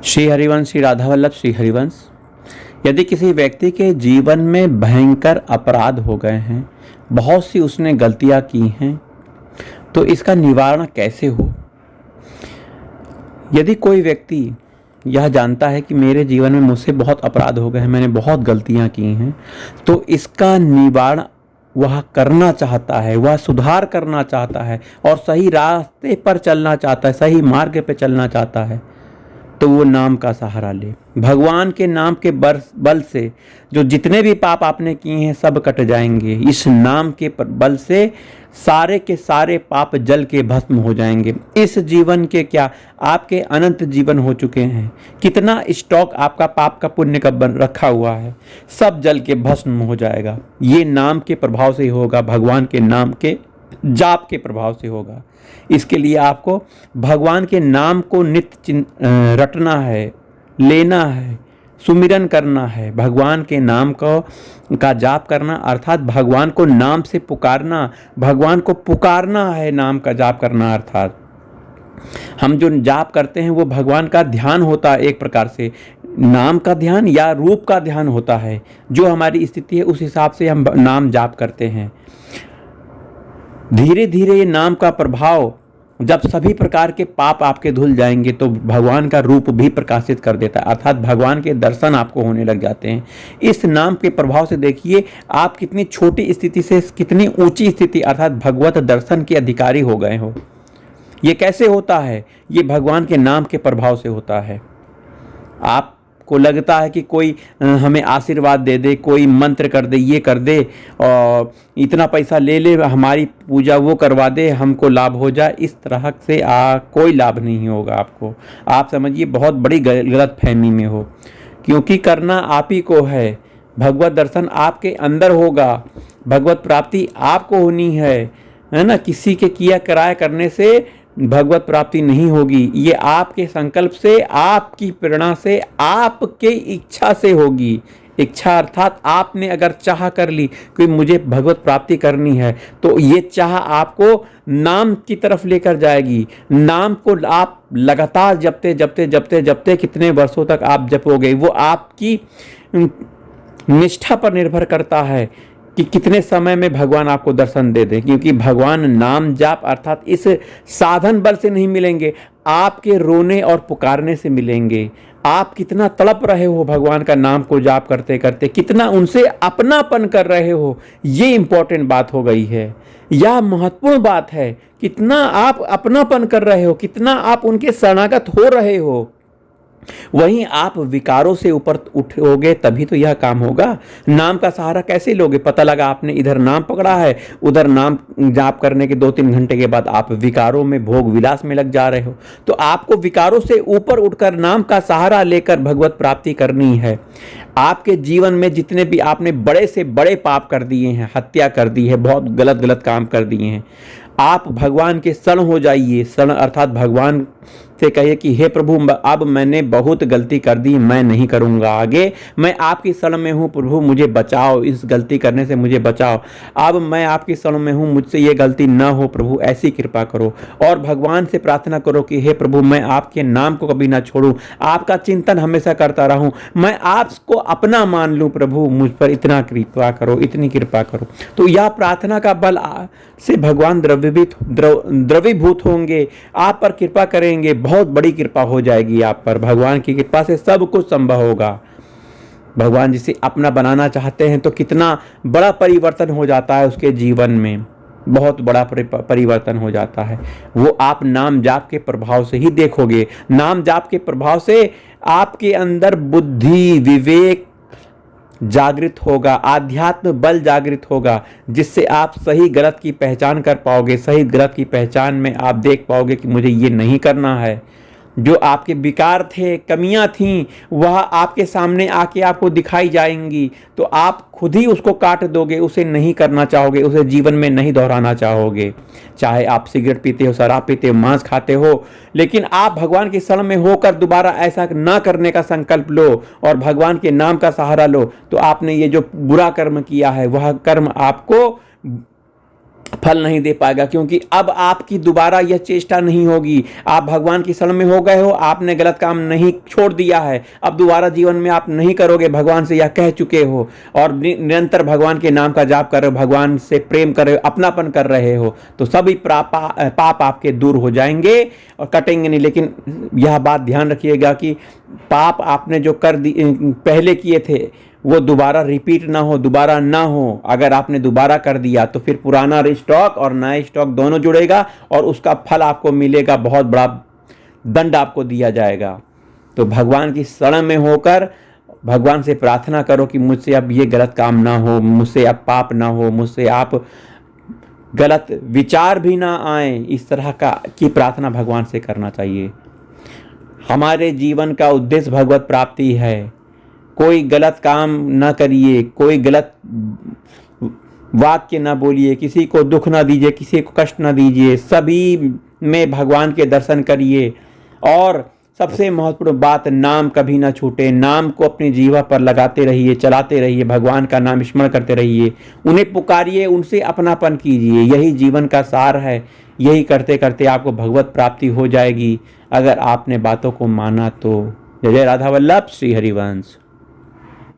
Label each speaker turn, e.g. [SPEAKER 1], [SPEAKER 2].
[SPEAKER 1] श्री हरिवंश, श्री राधा वल्लभ श्री हरिवंश। यदि किसी व्यक्ति के जीवन में भयंकर अपराध हो गए हैं, बहुत सी उसने गलतियां की हैं, तो इसका निवारण कैसे हो? यदि कोई व्यक्ति यह जानता है कि मेरे जीवन में मुझसे बहुत अपराध हो गए हैं, मैंने बहुत गलतियां की हैं, तो इसका निवारण वह करना चाहता है, वह सुधार करना चाहता है और सही रास्ते पर चलना चाहता है, सही मार्ग पे चलना चाहता है, तो वो नाम का सहारा ले। भगवान के नाम के बल से जो जितने भी पाप आपने किए हैं सब कट जाएंगे। इस नाम के बल से सारे के सारे पाप जल के भस्म हो जाएंगे। इस जीवन के क्या, आपके अनंत जीवन हो चुके हैं, कितना स्टॉक आपका पाप का पुण्य का रखा हुआ है, सब जल के भस्म हो जाएगा। ये नाम के प्रभाव से ही होगा, भगवान के नाम के जाप के प्रभाव से होगा। इसके लिए आपको भगवान के नाम को नित्य रटना है, लेना है, सुमिरन करना है। भगवान के नाम का जाप करना अर्थात भगवान को नाम से पुकारना, भगवान को पुकारना है। नाम का जाप करना अर्थात हम जो जाप करते हैं वो भगवान का ध्यान होता है। एक प्रकार से नाम का ध्यान या रूप का ध्यान होता है। जो हमारी स्थिति है उस हिसाब से हम नाम जाप करते हैं। धीरे धीरे ये नाम का प्रभाव, जब सभी प्रकार के पाप आपके धुल जाएंगे तो भगवान का रूप भी प्रकाशित कर देता है, अर्थात भगवान के दर्शन आपको होने लग जाते हैं। इस नाम के प्रभाव से देखिए आप कितनी छोटी स्थिति से कितनी ऊंची स्थिति अर्थात भगवत दर्शन के अधिकारी हो गए हो। ये कैसे होता है? ये भगवान के नाम के प्रभाव से होता है। आपको लगता है कि कोई हमें आशीर्वाद दे दे, कोई मंत्र कर दे, ये कर दे और इतना पैसा ले ले, हमारी पूजा वो करवा दे, हमको लाभ हो जाए। इस तरह से कोई लाभ नहीं होगा आपको। आप समझिए बहुत बड़ी गलत फहमी में हो, क्योंकि करना आप ही को है। भगवत दर्शन आपके अंदर होगा, भगवत प्राप्ति आपको होनी है ना। किसी के किया कराया करने से भगवत प्राप्ति नहीं होगी। ये आपके संकल्प से, आपकी प्रेरणा से, आपके इच्छा से होगी। इच्छा अर्थात आपने अगर चाह कर ली कि मुझे भगवत प्राप्ति करनी है, तो ये चाह आपको नाम की तरफ लेकर जाएगी। नाम को आप लगातार जपते जपते जपते जपते कितने वर्षों तक आप जपोगे, वो आपकी निष्ठा पर निर्भर करता है कि कितने समय में भगवान आपको दर्शन दे दे। क्योंकि भगवान नाम जाप अर्थात इस साधन बल से नहीं मिलेंगे, आपके रोने और पुकारने से मिलेंगे। आप कितना तड़प रहे हो भगवान का नाम को जाप करते करते, कितना उनसे अपनापन कर रहे हो, ये इंपॉर्टेंट बात हो गई है। यह महत्वपूर्ण बात है। कितना आप अपनापन कर रहे हो, कितना आप उनके शरणागत हो रहे हो। वहीं आप विकारों से ऊपर उठोगे तभी तो यह काम होगा। नाम का सहारा कैसे लोगे? पता लगा आपने इधर नाम पकड़ा है, उधर नाम जाप करने के 2-3 घंटे के बाद आप विकारों में, भोग विलास में लग जा रहे हो। तो आपको विकारों से ऊपर उठकर नाम का सहारा लेकर भगवत प्राप्ति करनी है। आपके जीवन में जितने भी आपने बड़े से बड़े पाप कर दिए हैं, हत्या कर दी है, बहुत गलत गलत काम कर दिए हैं, आप भगवान के शरण हो जाइए। शरण अर्थात भगवान से कहिए कि हे प्रभु, अब मैंने बहुत गलती कर दी, मैं नहीं करूँगा आगे, मैं आपकी शरण में हूँ प्रभु, मुझे बचाओ, इस गलती करने से मुझे बचाओ। अब मैं आपकी शरण में हूँ, मुझसे ये गलती ना हो प्रभु, ऐसी कृपा करो। और भगवान से प्रार्थना करो कि हे प्रभु, मैं आपके नाम को कभी ना छोड़ूं, आपका चिंतन हमेशा करता रहूं, मैं आपको अपना मान लूं प्रभु, मुझ पर इतना कृपा करो, इतनी कृपा करो। तो यह प्रार्थना का बल से भगवान द्रवीभूत होंगे, आप पर कृपा करेंगे, बहुत बड़ी कृपा हो जाएगी आप पर। भगवान की कृपा से सब कुछ संभव होगा। भगवान जिसे अपना बनाना चाहते हैं तो कितना बड़ा परिवर्तन हो जाता है उसके जीवन में, बहुत बड़ा परिवर्तन हो जाता है। वो आप नाम जाप के प्रभाव से ही देखोगे। नाम जाप के प्रभाव से आपके अंदर बुद्धि, विवेक जागृत होगा, आध्यात्म बल जागृत होगा, जिससे आप सही गलत की पहचान कर पाओगे। सही गलत की पहचान में आप देख पाओगे कि मुझे ये नहीं करना है। जो आपके विकार थे, कमियां थीं, वह आपके सामने आके आपको दिखाई जाएंगी, तो आप खुद ही उसको काट दोगे, उसे नहीं करना चाहोगे, उसे जीवन में नहीं दोहराना चाहोगे। चाहे आप सिगरेट पीते हो, शराब पीते हो, मांस खाते हो, लेकिन आप भगवान के शरण में होकर दोबारा ऐसा ना करने का संकल्प लो और भगवान के नाम का सहारा लो, तो आपने ये जो बुरा कर्म किया है वह कर्म आपको फल नहीं दे पाएगा, क्योंकि अब आपकी दोबारा यह चेष्टा नहीं होगी। आप भगवान की शरण में हो गए हो, आपने गलत काम नहीं छोड़ दिया है, अब दोबारा जीवन में आप नहीं करोगे, भगवान से यह कह चुके हो और निरंतर भगवान के नाम का जाप कर रहे हो, भगवान से प्रेम कर रहे हो, अपनापन कर रहे हो, तो सभी पाप आपके दूर हो जाएंगे और कटेंगे नहीं। लेकिन यह बात ध्यान रखिएगा कि पाप आपने जो कर दी पहले किए थे वो दोबारा रिपीट ना हो, दोबारा ना हो। अगर आपने दोबारा कर दिया तो फिर पुराना स्टॉक और नया स्टॉक दोनों जुड़ेगा और उसका फल आपको मिलेगा, बहुत बड़ा दंड आपको दिया जाएगा। तो भगवान की शरण में होकर भगवान से प्रार्थना करो कि मुझसे अब ये गलत काम ना हो, मुझसे अब पाप ना हो, मुझसे आप गलत विचार भी ना आए, इस तरह की प्रार्थना भगवान से करना चाहिए। हमारे जीवन का उद्देश्य भगवत प्राप्ति है। कोई गलत काम ना करिए, कोई गलत वाक्य ना बोलिए, किसी को दुख ना दीजिए, किसी को कष्ट ना दीजिए, सभी में भगवान के दर्शन करिए। और सबसे महत्वपूर्ण बात, नाम कभी ना छूटे, नाम को अपनी जीवा पर लगाते रहिए, चलाते रहिए, भगवान का नाम स्मरण करते रहिए, उन्हें पुकारिए, उनसे अपनापन कीजिए। यही जीवन का सार है। यही करते करते आपको भगवत प्राप्ति हो जाएगी, अगर आपने बातों को माना तो। जय जय राधा वल्लभ, श्री हरिवंश।